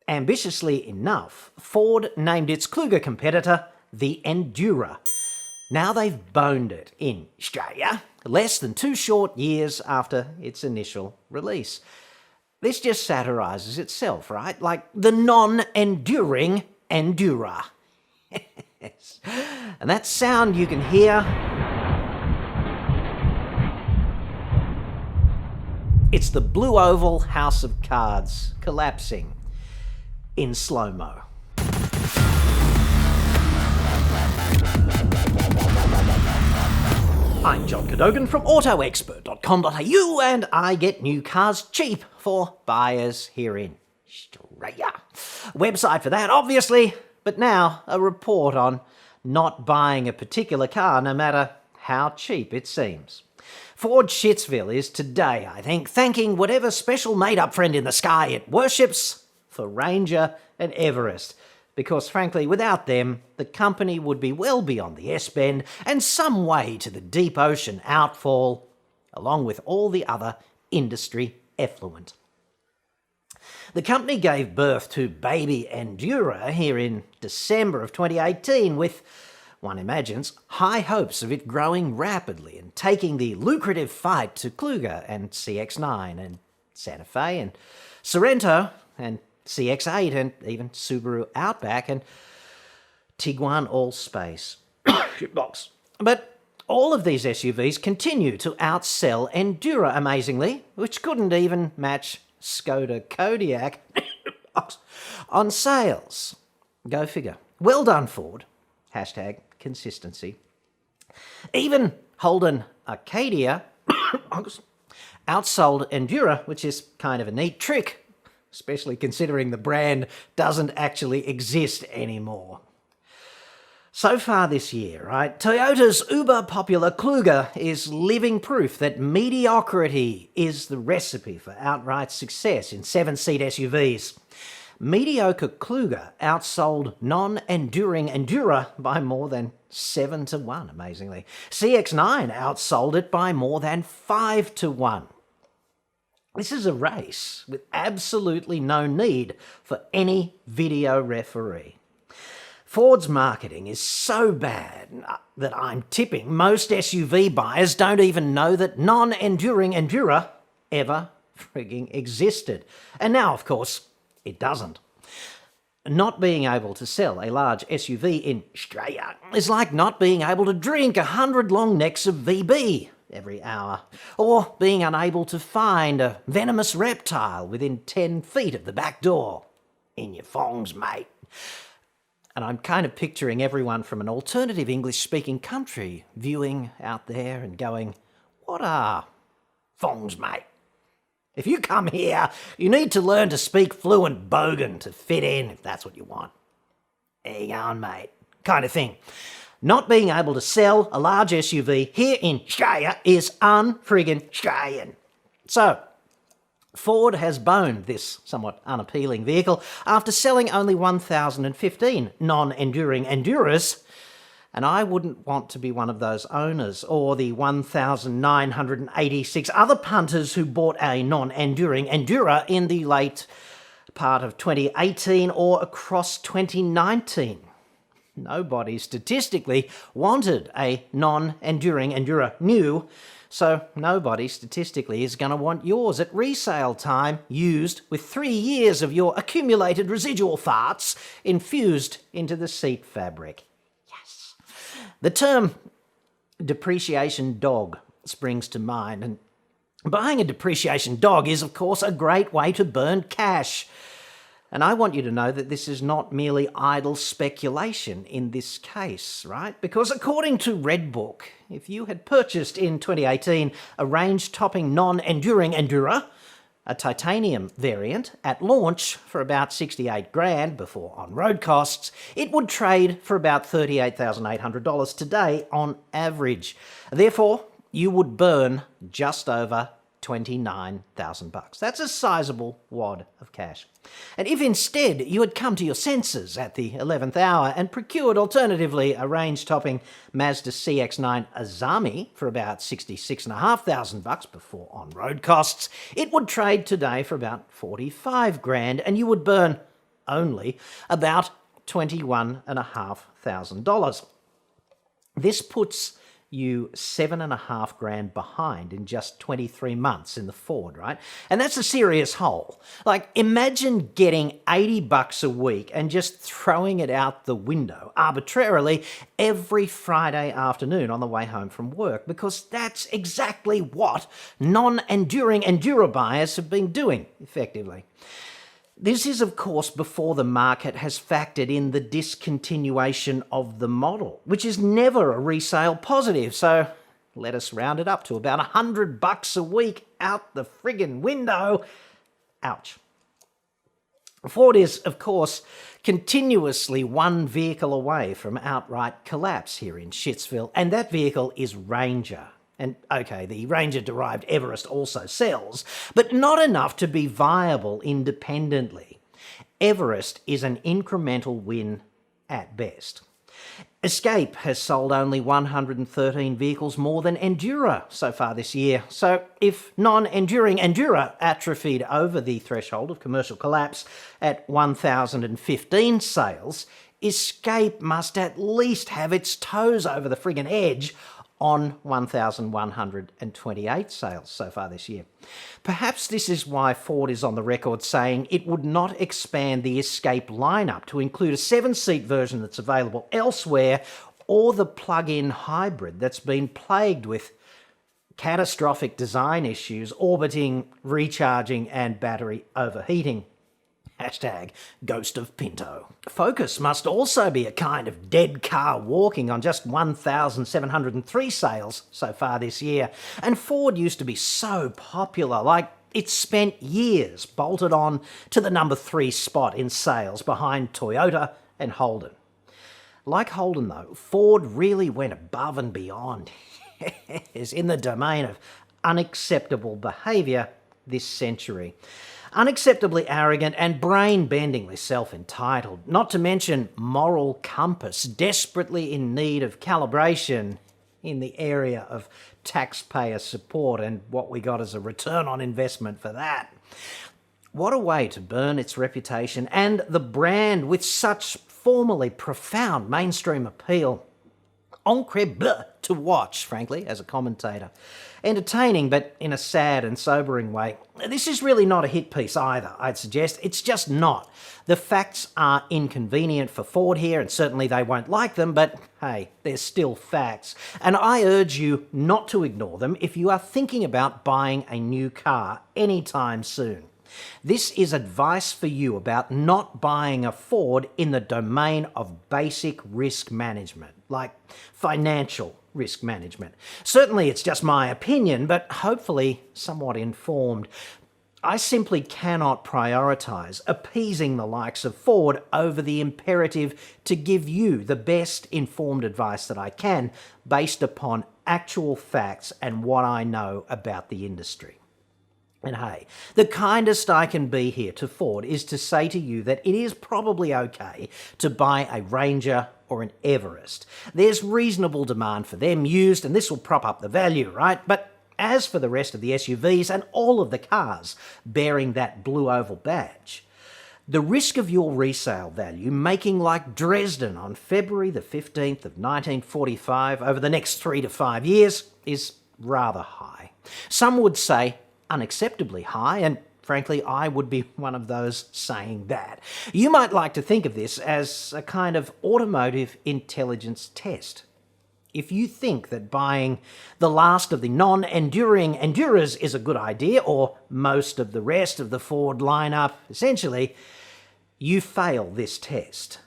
Ambitiously enough, Ford named its Kluger competitor the Endura. Now they've boned it in Australia, less than 2 short years after its initial release. This just satirises itself, right? Like the non-enduring Endura. Yes. And that sound you can hear, it's the blue oval house of cards collapsing in slow-mo. I'm John Cadogan from AutoExpert.com.au, and I get new cars cheap for buyers here in Australia. Website for that, obviously, but now a report on not buying a particular car no matter how cheap it seems. Ford Shitsville is today, I think, thanking whatever special made-up friend in the sky it worships for Ranger and Everest, because frankly, without them, the company would be well beyond the S-bend and some way to the deep ocean outfall, along with all the other industry effluent. The company gave birth to baby Endura here in December of 2018 with, one imagines, high hopes of it growing rapidly and taking the lucrative fight to Kluger and CX-9 and Santa Fe and Sorento and CX-8 and even Subaru Outback and Tiguan Allspace. Shitbox. But all of these SUVs continue to outsell Endura amazingly, which couldn't even match Skoda Kodiaq on sales. Go figure. Well done, Ford. Hashtag consistency. Even Holden Acadia outsold Endura, which is kind of a neat trick, especially considering the brand doesn't actually exist anymore. So far this year, right, Toyota's uber-popular Kluger is living proof that mediocrity is the recipe for outright success in 7-seat SUVs. Mediocre Kluger outsold non-enduring Endura by more than 7-1, amazingly. CX-9 outsold it by more than 5-1. This is a race with absolutely no need for any video referee. Ford's marketing is so bad that I'm tipping most SUV buyers don't even know that non-enduring Endura ever frigging existed. And now, of course, it doesn't. Not being able to sell a large SUV in Australia is like not being able to drink 100 long necks of VB every hour, or being unable to find a venomous reptile within 10 feet of the back door. In your fongs, mate. And I'm kind of picturing everyone from an alternative English-speaking country viewing out there and going, what are fongs, mate? If you come here, you need to learn to speak fluent Bogan to fit in, if that's what you want. There you go, mate. Kind of thing. Not being able to sell a large SUV here in Australia is unfriggin' Australian. So, Ford has boned this somewhat unappealing vehicle after selling only 1,015 non-enduring Enduras, and I wouldn't want to be one of those owners or the 1,986 other punters who bought a non-enduring Endura in the late part of 2018 or across 2019. Nobody statistically wanted a non-enduring Endura new, so nobody statistically is going to want yours at resale time, used with 3 years of your accumulated residual farts infused into the seat fabric. Yes. The term depreciation dog springs to mind, and buying a depreciation dog is, of course, a great way to burn cash. And I want you to know that this is not merely idle speculation in this case, right? Because according to Redbook, if you had purchased in 2018 a range-topping non-enduring Endura, a titanium variant, at launch for about 68 grand before on-road costs, it would trade for about $38,800 today on average. Therefore, you would burn just over $29,000. That's a sizable wad of cash. And if instead you had come to your senses at the 11th hour and procured alternatively a range-topping Mazda CX-9 Azami for about $66,500 before on-road costs, it would trade today for about 45 grand, and you would burn only about $21,500. This puts you $7,500 behind in just 23 months in the Ford, right? And that's a serious hole. Like, imagine getting $80 a week and just throwing it out the window arbitrarily every Friday afternoon on the way home from work, because that's exactly what non-enduring Enduro buyers have been doing, effectively. This is, of course, before the market has factored in the discontinuation of the model, which is never a resale positive, so let us round it up to about $100 a week out the friggin' window. Ouch. Ford is, of course, continuously one vehicle away from outright collapse here in Shitsville, and that vehicle is Ranger. And okay, the Ranger-derived Everest also sells, but not enough to be viable independently. Everest is an incremental win at best. Escape has sold only 113 vehicles more than Endura so far this year, so if non-enduring Endura atrophied over the threshold of commercial collapse at 1,015 sales, Escape must at least have its toes over the friggin' edge on 1,128 sales so far this year. Perhaps this is why Ford is on the record saying it would not expand the Escape lineup to include a 7-seat version that's available elsewhere, or the plug-in hybrid that's been plagued with catastrophic design issues orbiting, recharging, and battery overheating. Hashtag Ghost of Pinto. Focus must also be a kind of dead car walking on just 1,703 sales so far this year. And Ford used to be so popular, like it spent years bolted on to the number 3 spot in sales behind Toyota and Holden. Like Holden though, Ford really went above and beyond is in the domain of unacceptable behaviour this century. Unacceptably arrogant and brain-bendingly self-entitled, not to mention moral compass desperately in need of calibration in the area of taxpayer support and what we got as a return on investment for that. What a way to burn its reputation and the brand with such formerly profound mainstream appeal. Incredible to watch, frankly, as a commentator. Entertaining, but in a sad and sobering way. This is really not a hit piece either, I'd suggest. It's just not. The facts are inconvenient for Ford here, and certainly they won't like them, but hey, they're still facts. And I urge you not to ignore them if you are thinking about buying a new car anytime soon. This is advice for you about not buying a Ford in the domain of basic risk management, like financial risk management. Certainly it's just my opinion, but hopefully somewhat informed. I simply cannot prioritise appeasing the likes of Ford over the imperative to give you the best informed advice that I can based upon actual facts and what I know about the industry. And hey, the kindest I can be here to Ford is to say to you that it is probably okay to buy a Ranger or an Everest. There's reasonable demand for them used, and this will prop up the value, right? But as for the rest of the SUVs and all of the cars bearing that blue oval badge, the risk of your resale value making like Dresden on February the 15th of 1945 over the next 3 to 5 years is rather high. Some would say unacceptably high, and frankly, I would be one of those saying that. You might like to think of this as a kind of automotive intelligence test. If you think that buying the last of the non-enduring Enduras is a good idea, or most of the rest of the Ford lineup, essentially, you fail this test.